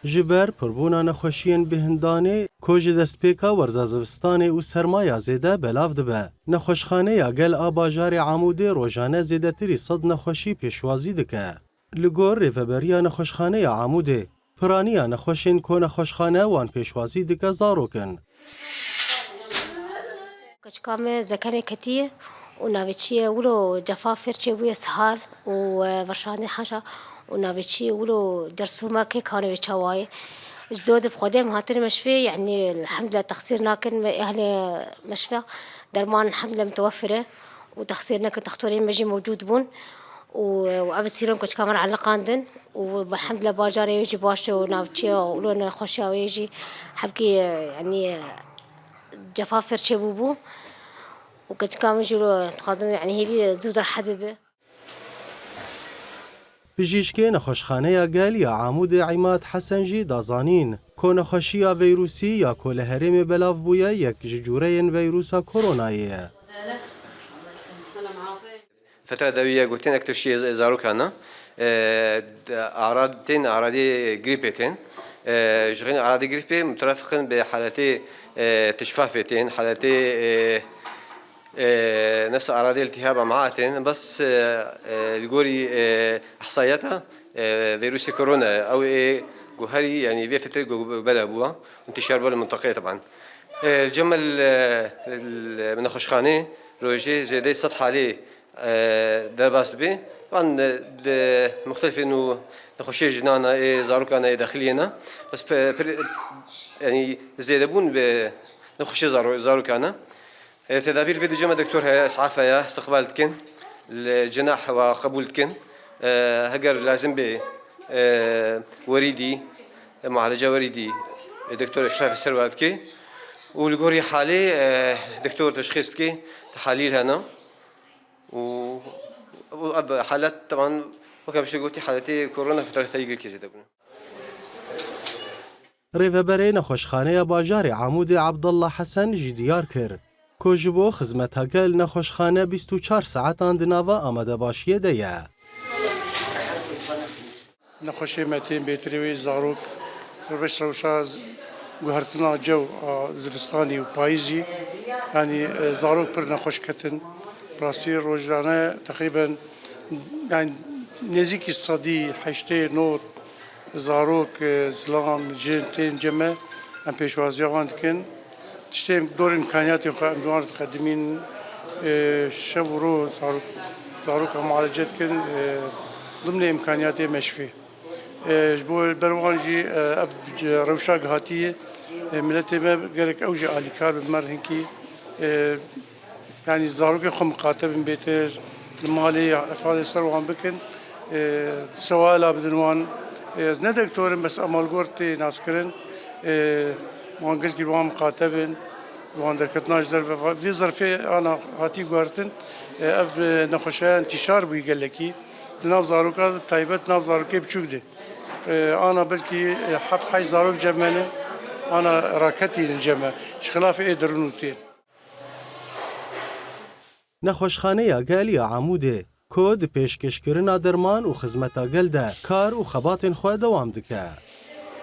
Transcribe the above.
جبر پربونا نخوشیان بهندانه کج دستپیکا ورزازوستانه و سرمایه زیده بلاف دبه. نخوشخانه یا گل آباجار عموده روزانه زیده تری صد نخوشی پیشوازی دکه. لگور ریفبریا نخوشخانه یا عموده پرانیا نخوشین کو نخوشخانه وان پیشوازی دکه زاروکن. كشكام زكامي كتير ونافيتشي ولو جفافر تشوي سهال وورشاني حاجة ونافيتشي ولو جرسوما كي كانوا بيتشواي جدود بخدم هاتر مشفي يعني الحمد لله تخسيرنا كن أهل مشفى درمان الحمد لله متوفرة وتخسيرنا كن تختورين مجي موجود بون وأبصيرون كشكام على قاندن والحمد لله باجاري يجي باشو ونافيتشي ولو خوشة ويجي حبكي يعني جفافر شبوبو وكنت كامل جلو تقازم يعني هي زود راح به بجیشکی نخوشخانه یا گل یا عمود عماد حسنجی دازانین که نخوشی ویروسی یا کل هرم بلاف بویا یک جوره ویروسا کروناییه. فترة دوية قلتين أكتر شيء زارو كنا أعراضي غريبتين جغين أعراض غريبة مترافقين بحالتي تشفافتين حالتي نفس أعراض التهاب أمعاء بس الجوري إحصائياتها فيروس كورونا أو جوهري يعني في فترة بلا أبوها انتشار بلا منطقة طبعا الجمل من الخشخانة روجي زي سطح عليه درباس به طبعا مختلف إنه نخشي جنانا زاروكانا داخلينا بس يعني زيدبون نخشي زاروكانا تدابير في جمع دكتور إسعافها استقبال تكن الجناح وقبول تكن هجر لازم به وريدي معالجة وريدي دكتور إشراف السروات كي والجوري حالي دكتور تشخيص كي تحاليل هنا وحالات طبعا وكيف قلتي حالتي كورونا فترة تيجي كذا تقول ریوبری نخوشخانه باجار عمود عبدالله حسن جدیار کرد. کجبو خدمت هگل نخوشخانه 24 ساعت اندناوا آماده باشیه دیه. نخوشی متین بیتری زاروک روش روشاز گوهرتنا جو زفستانی و پاییزی يعني زاروك پر نخوش كتن براسي روجانه تقريبا يعني نزيك الصدي حشتي نور زاروك زلام جنتين جمع ام بيشوازي عندكن تشتي دور امكانيات امدوار تقدمين شبرو زاروك معالجات كن ضمن امكانيات مشفي جبو البروانجي روشاق هاتيه ملتي ما قالك اوجي اليكار بمرهنكي يعني زاروك خو مقاتب بيتر المالي افاده سروان بكن سواء لا بدنوان نه دكتورن بس امال غورتي ناسكرن وان قلت وان مقاتبن وان دركتناش در في ظرفي انا هاتي غورتن اف نخوشه انتشار بي قال لكي ناف زاروك تايبت ناف زاروك بچوك انا بلكي حفظ حي زاروك جمانه انا راكتي الجمع خلاف ادرنوتين نخوشخانه یا گل یا عموده کود پیشکشکرنا درمان و خدمت گل ده کار و خبات خود دوام دکه.